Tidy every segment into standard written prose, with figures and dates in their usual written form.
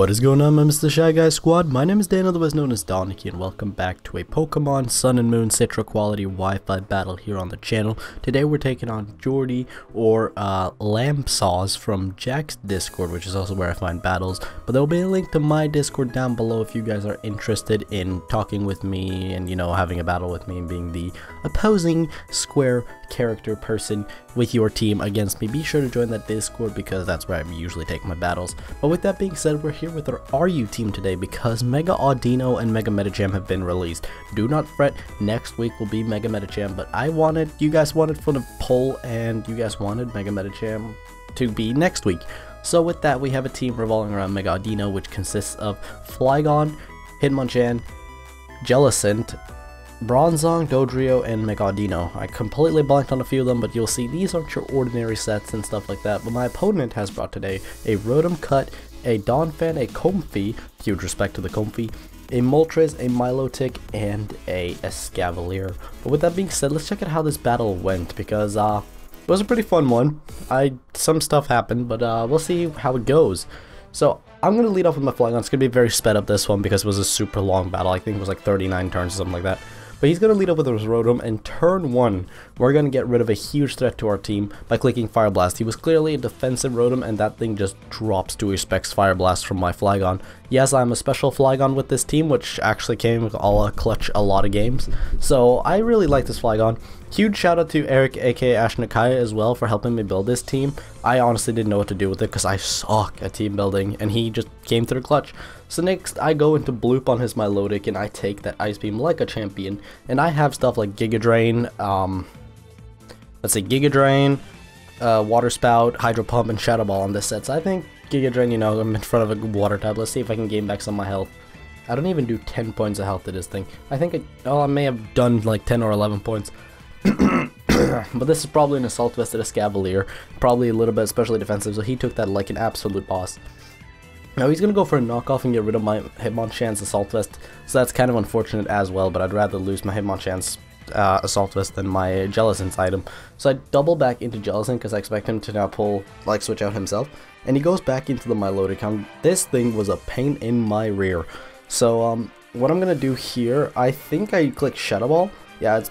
What is going on, my Mr. Shy Guy squad? My name is Dan, otherwise known as Danekii, and welcome back to a Pokemon Sun and Moon Citra quality Wi-Fi battle here on the channel. Today we're taking on Jordy, or Lampsaws from Jack's Discord, which is also where I find battles. But there will be a link to my Discord down below if you guys are interested in talking with me and, you know, having a battle with me and being the opposing square character person with your team against me. Be sure to join that Discord because that's where I usually take my battles. But with that being said, we're here with our RU team today because Mega Audino and Mega Metacham have been released. Do not fret, next week will be Mega Metacham, but you guys wanted for the poll and you guys wanted Mega Metacham to be next week. So with that, we have a team revolving around Mega Audino, which consists of Flygon, Hitmonchan, Jellicent, Bronzong, Dodrio, and Mega Audino. I completely blanked on a few of them, but you'll see these aren't your ordinary sets and stuff like that. But my opponent has brought today a Rotom Cut, a Donphan, a Comfey, huge respect to the Comfey, a Moltres, a Milotic, and a Escavalier. But with that being said, let's check out how this battle went, because it was a pretty fun one. Some stuff happened, but we'll see how it goes. So I'm going to lead off with my Flygon. It's going to be very sped up this one because it was a super long battle. I think it was like 39 turns or something like that. But he's going to lead up with his Rotom, and turn 1, we're going to get rid of a huge threat to our team by clicking Fire Blast. He was clearly a defensive Rotom, and that thing just drops to respects Fire Blast from my Flygon. Yes, I'm a special Flygon with this team, which actually came with clutch a lot of games. So I really like this Flygon. Huge shout out to Erik Aka AshtonAkai as well for helping me build this team. I honestly didn't know what to do with it because I suck at team building, and he just came through clutch. So next I go into Bloop on his Milotic and I take that Ice Beam like a champion, and I have stuff like Giga Drain, let's say Giga Drain, Water Spout, Hydro Pump, and Shadow Ball on this set. So I think Giga Drain, you know, I'm in front of a water type. Let's see if I can gain back some of my health. I don't even do 10 points of health to this thing. I think I may have done like 10 or 11 points. But this is probably an Assault Vest at a Escavalier, probably a little bit especially defensive, so he took that like an absolute boss. Now he's going to go for a knockoff and get rid of my Hitmonchan's Assault Vest, so that's kind of unfortunate as well, but I'd rather lose my Hitmonchan's Assault Vest than my Jellicent's item. So I double back into Jellicent because I expect him to now switch out himself, and he goes back into the Milotic. This thing was a pain in my rear. So what I'm going to do here, I think I click Shadow Ball. Yeah, it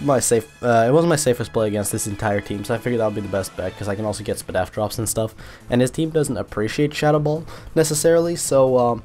wasn't my safest play against this entire team, so I figured that would be the best bet because I can also get SgtOfDoakes drops and stuff, and his team doesn't appreciate Shadow Ball necessarily, so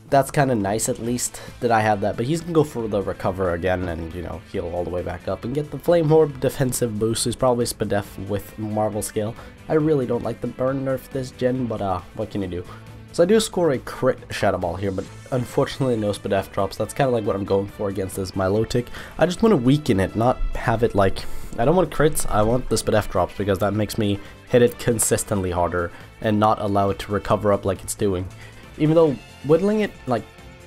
that's kind of nice at least that I have that. But he's gonna go for the Recover again and, you know, heal all the way back up and get the Flame Orb defensive boost. He's probably SgtOfDoakes with Marvel Scale. I really don't like the burn nerf this gen, but what can you do? So I do score a crit Shadow Ball here, but unfortunately no SgtOfDoakes drops. That's kind of like what I'm going for against this Milotic. I just want to weaken it, not have it like... I don't want crits, I want the SgtOfDoakes drops because that makes me hit it consistently harder and not allow it to recover up like it's doing. Even though whittling it, like,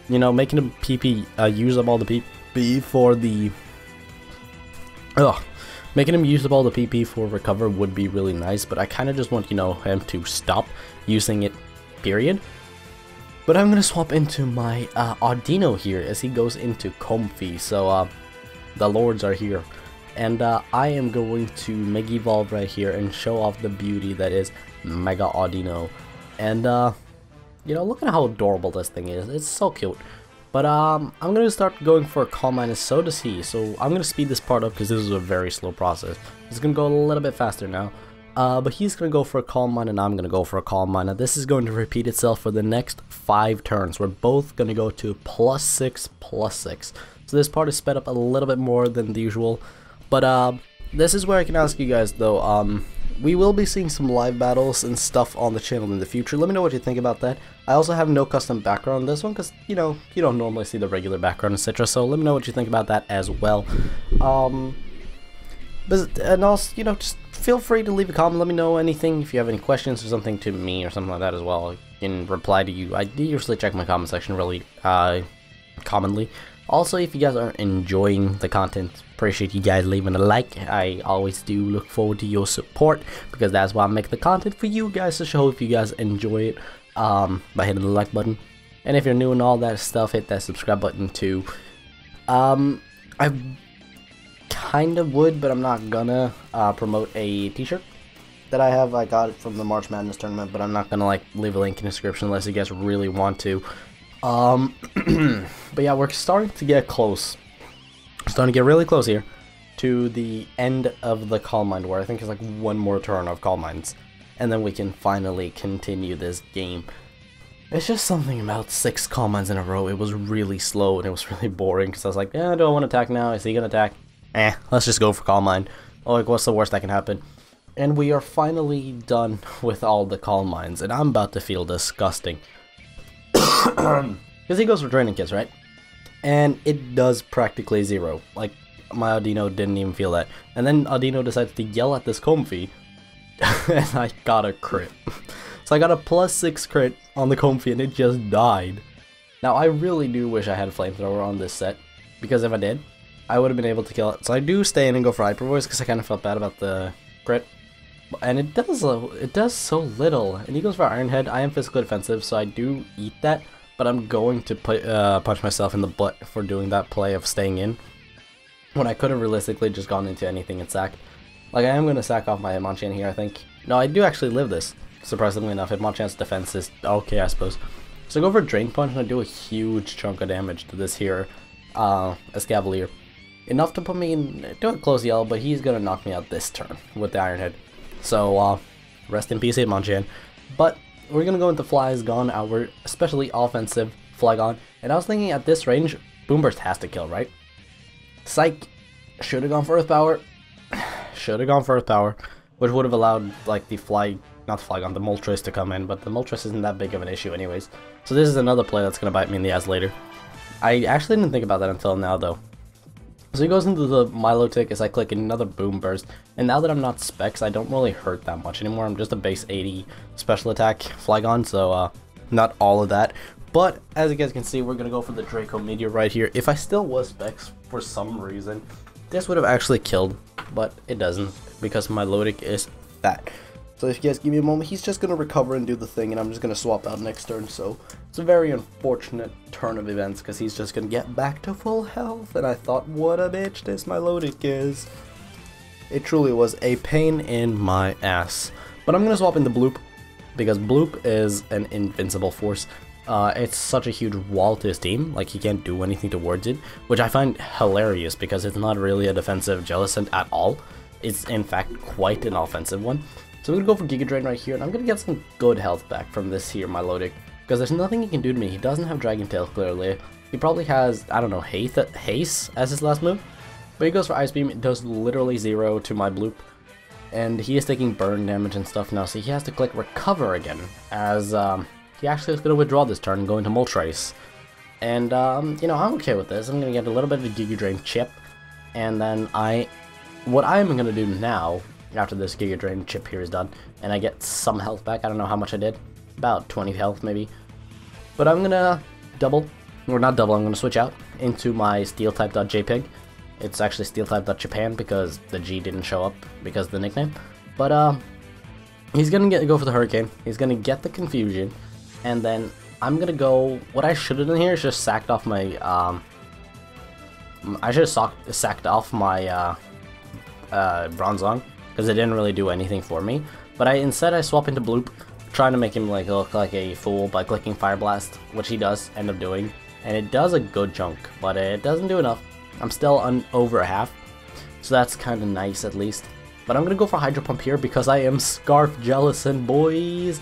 you know, making him PP, use up all the PP for the... Making him use up all the PP for Recover would be really nice, but I kind of just want, you know, him to stop using it, period. But I'm gonna swap into my Audino here as he goes into Comfey. So the lords are here, and I am going to Mega Evolve right here and show off the beauty that is Mega Audino. And you know, look at how adorable this thing is. It's so cute. But I'm gonna start going for a Calm Minus, so does he. So I'm gonna speed this part up because this is a very slow process. It's gonna go a little bit faster now. But he's going to go for a Calm Mind and I'm going to go for a Calm Mind. Now this is going to repeat itself for the next 5 turns. We're both going to go to +6/+6. So this part is sped up a little bit more than the usual. But this is where I can ask you guys though. We will be seeing some live battles and stuff on the channel in the future. Let me know what you think about that. I also have no custom background on this one because, you know, you don't normally see the regular background in Citra. So let me know what you think about that as well. And also, you know, just feel free to leave a comment. Let me know anything if you have any questions or something to me or something like that as well. I can reply to you. I do usually check my comment section really commonly. Also, if you guys are enjoying the content, appreciate you guys leaving a like. I always do look forward to your support because that's why I make the content for you guys to show if you guys enjoy it by hitting the like button. And if you're new and all that stuff, hit that subscribe button too. I kind of would, but I'm not gonna promote a t-shirt that I have, I got it from the March Madness tournament, but I'm not gonna like leave a link in the description unless you guys really want to. But yeah, we're starting to get close. We're starting to get really close here to the end of the Calm Mind, where I think it's like one more turn of Calm Minds, and then we can finally continue this game. It's just something about 6 Calm Minds in a row. It was really slow and it was really boring because I was like, yeah, do I want to attack now? Is he gonna attack? Let's just go for Calm Mind. Oh, like, what's the worst that can happen? And we are finally done with all the Calm Minds, and I'm about to feel disgusting. Because he goes for training kits, right? And it does practically 0. Like, my Audino didn't even feel that. And then Audino decides to yell at this Comfy, and I got a crit. So I got a +6 crit on the Comfy, and it just died. Now, I really do wish I had a Flamethrower on this set, because if I did, I would have been able to kill it. So I do stay in and go for Hyper Voice, because I kind of felt bad about the crit. And it does so little. And he goes for Iron Head. I am physically defensive, so I do eat that. But I'm going to punch myself in the butt for doing that play of staying in, when I could have realistically just gone into anything and sacked. Like, I am going to sack off my Hitmonchan here, I think. No, I do actually live this, surprisingly enough. Hitmonchan's defense is okay, I suppose. So I go for Drain Punch, and I do a huge chunk of damage to this here Escavalier. Enough to put me into a close yell, but he's going to knock me out this turn with the Iron Head. So, rest in peace, Hitmonchan. But we're going to go into Fly's Gone Outward, especially offensive Flygon. And I was thinking at this range, Boomburst has to kill, right? Psych. Should have gone for Earth Power. Should have gone for Earth Power, which would have allowed, like, the Moltres to come in, but the Moltres isn't that big of an issue anyways. So this is another play that's going to bite me in the ass later. I actually didn't think about that until now, though. So he goes into the Milotic as I click another Boom Burst, and now that I'm not Specs, I don't really hurt that much anymore. I'm just a base 80 special attack Flygon, so not all of that. But as you guys can see, we're going to go for the Draco Meteor right here. If I still was Specs for some reason, this would have actually killed, but it doesn't, because Milotic is fat. So if you guys give me a moment, he's just going to recover and do the thing, and I'm just going to swap out next turn. So it's a very unfortunate turn of events, because he's just going to get back to full health. And I thought, what a bitch this Milotic is. It truly was a pain in my ass. But I'm going to swap into Bloop, because Bloop is an invincible force. It's such a huge wall to his team, like he can't do anything towards it, which I find hilarious, because it's not really a defensive Jellicent at all. It's in fact quite an offensive one. So I'm going to go for Giga Drain right here, and I'm going to get some good health back from this here Milotic, because there's nothing he can do to me. He doesn't have Dragon Tail, clearly. He probably has, I don't know, Haste as his last move. But he goes for Ice Beam. It does literally 0 to my Bloop. And he is taking burn damage and stuff now, so he has to click Recover again, as he actually is going to withdraw this turn and go into Moltres. And, you know, I'm okay with this. I'm going to get a little bit of a Giga Drain chip, and then what I am going to do now, after this Giga Drain chip here is done, and I get some health back. I don't know how much I did, about 20 health maybe, but I'm gonna double, or not double, I'm gonna switch out into my Steel type.jpg. It's actually Steel type.japan, because the G didn't show up because of the nickname. But he's gonna go for the Hurricane. He's gonna get the Confusion, and then I'm gonna go, what I should have done here is just sacked off my I should have sacked off my Bronzong, because it didn't really do anything for me. But instead I swap into Bloop, trying to make him like look like a fool by clicking Fire Blast, which he does end up doing, and it does a good chunk, but it doesn't do enough. I'm still over a half, so that's kind of nice at least. But I'm gonna go for Hydro Pump here, because I am Scarf Jellicent, boys.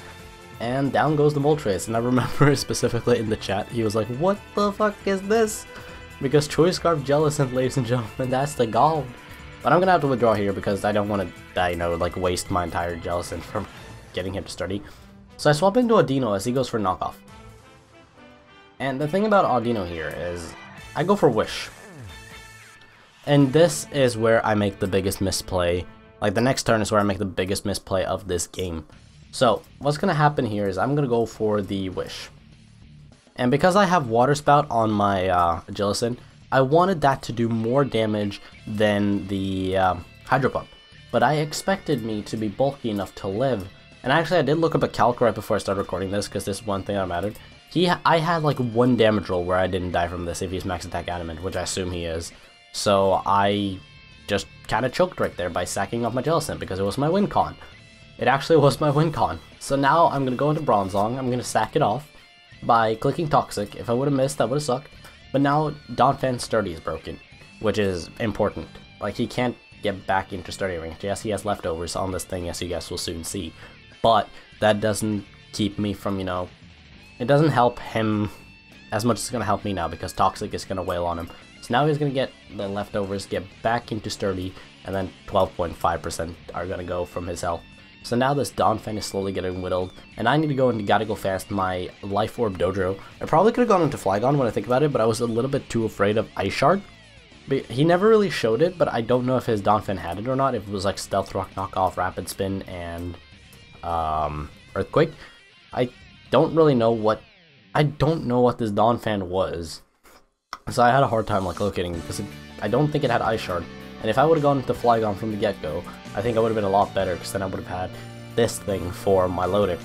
And down goes the Moltres, and I remember specifically in the chat, he was like, what the fuck is this? Because Choice Scarf Jellicent, ladies and gentlemen, that's the gold. But I'm gonna have to withdraw here, because I don't want to, you know, like waste my entire Jellicent from getting him to sturdy. So I swap into Audino as he goes for Knockoff. And the thing about Audino here is, I go for Wish. And this is where I make the biggest misplay. Like, the next turn is where I make the biggest misplay of this game. So what's gonna happen here is I'm gonna go for the Wish. And because I have Water Spout on my Jellicent, I wanted that to do more damage than the Hydro Pump, but I expected me to be bulky enough to live. And actually I did look up a calc right before I started recording this, because this is one thing that mattered. I had like 1 damage roll where I didn't die from this if he's max attack adamant, which I assume he is. So I just kind of choked right there by sacking off my Jellicent, because it was my win con. it actually was my win con. So now I'm gonna go into Bronzong, I'm gonna sack it off by clicking Toxic. If I would have missed, that would have sucked. But now Donphan's Sturdy is broken, which is important. Like, he can't get back into Sturdy range. Yes, he has leftovers on this thing, as you guys will soon see. But that doesn't keep me from, you know, it doesn't help him as much as it's going to help me now, because Toxic is going to wail on him. So now he's going to get the leftovers, get back into Sturdy, and then 12.5% are going to go from his health. So now this Donphan is slowly getting whittled, and I need to go into Gotta Go Fast my Life Orb Dojo. I probably could have gone into Flygon when I think about it, but I was a little bit too afraid of Ice Shard. But he never really showed it, but I don't know if his Donphan had it or not, if it was like Stealth Rock, Knockoff, Rapid Spin, and Earthquake. I don't really know what, I don't know what this Donphan was. So I had a hard time like locating, because I don't think it had Ice Shard. And if I would have gone into Flygon from the get-go, I think I would have been a lot better, because then I would have had this thing for Milotic.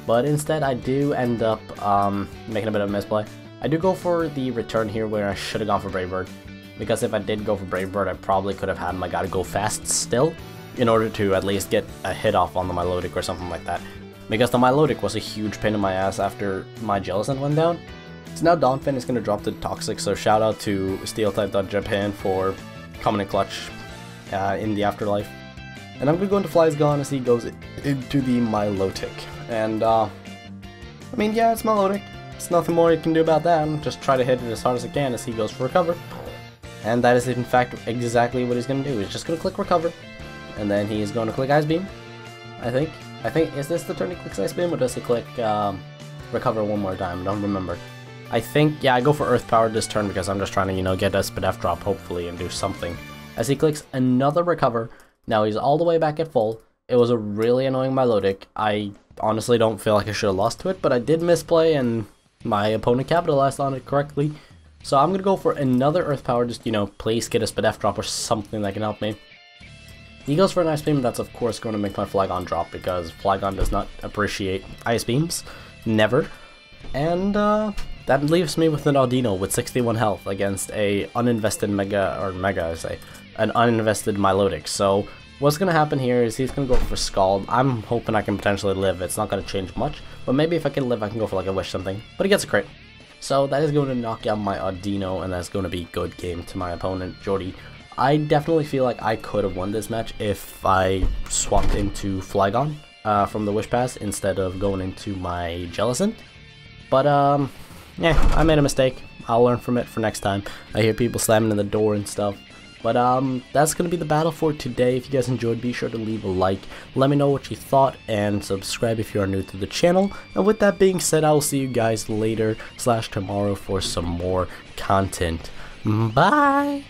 But instead, I do end up making a bit of a misplay. I do go for the return here, where I should have gone for Brave Bird, because if I did go for Brave Bird, I probably could have had my Gotta Go Fast still, in order to at least get a hit off on the Milotic or something like that. Because the Milotic was a huge pain in my ass after my Jellicent went down. So now Donphan is going to drop the Toxic, so shout out to SteelType.Japan for coming in clutch in the afterlife. And I'm going to go into Flygon as he goes into the Milotic. And, I mean, yeah, it's Milotic. There's nothing more you can do about that. Just try to hit it as hard as I can as he goes for Recover. And that is, in fact, exactly what he's going to do. He's just going to click Recover. And then he's going to click Ice Beam, I think. Is this the turn he clicks Ice Beam, or does he click Recover one more time? I don't remember. I think, yeah, I go for Earth Power this turn because I'm just trying to, you know, get a SgtOf drop, hopefully, and do something. As he clicks another Recover, now he's all the way back at full. It was a really annoying Milotic. I honestly don't feel like I should have lost to it, but I did misplay, and my opponent capitalized on it correctly. So I'm going to go for another Earth Power, just, you know, please get a SgtOf drop or something that can help me. He goes for an Ice Beam, that's of course going to make my Flygon drop, because Flygon does not appreciate Ice Beams. Never. And, that leaves me with an Audino with 61 health against a uninvested an uninvested Milotic. So what's going to happen here is he's going to go for Scald. I'm hoping I can potentially live. It's not going to change much, but maybe if I can live, I can go for like a Wish something. But he gets a crit. So that is going to knock out my Audino, and that's going to be good game to my opponent, Jordy. I definitely feel like I could have won this match if I swapped into Flygon from the Wish Pass instead of going into my Jellicent. But, yeah, I made a mistake. I'll learn from it for next time. I hear people slamming in the door and stuff. But, that's going to be the battle for today. If you guys enjoyed, be sure to leave a like. Let me know what you thought, and subscribe if you are new to the channel. And with that being said, I will see you guys later / tomorrow for some more content. Bye!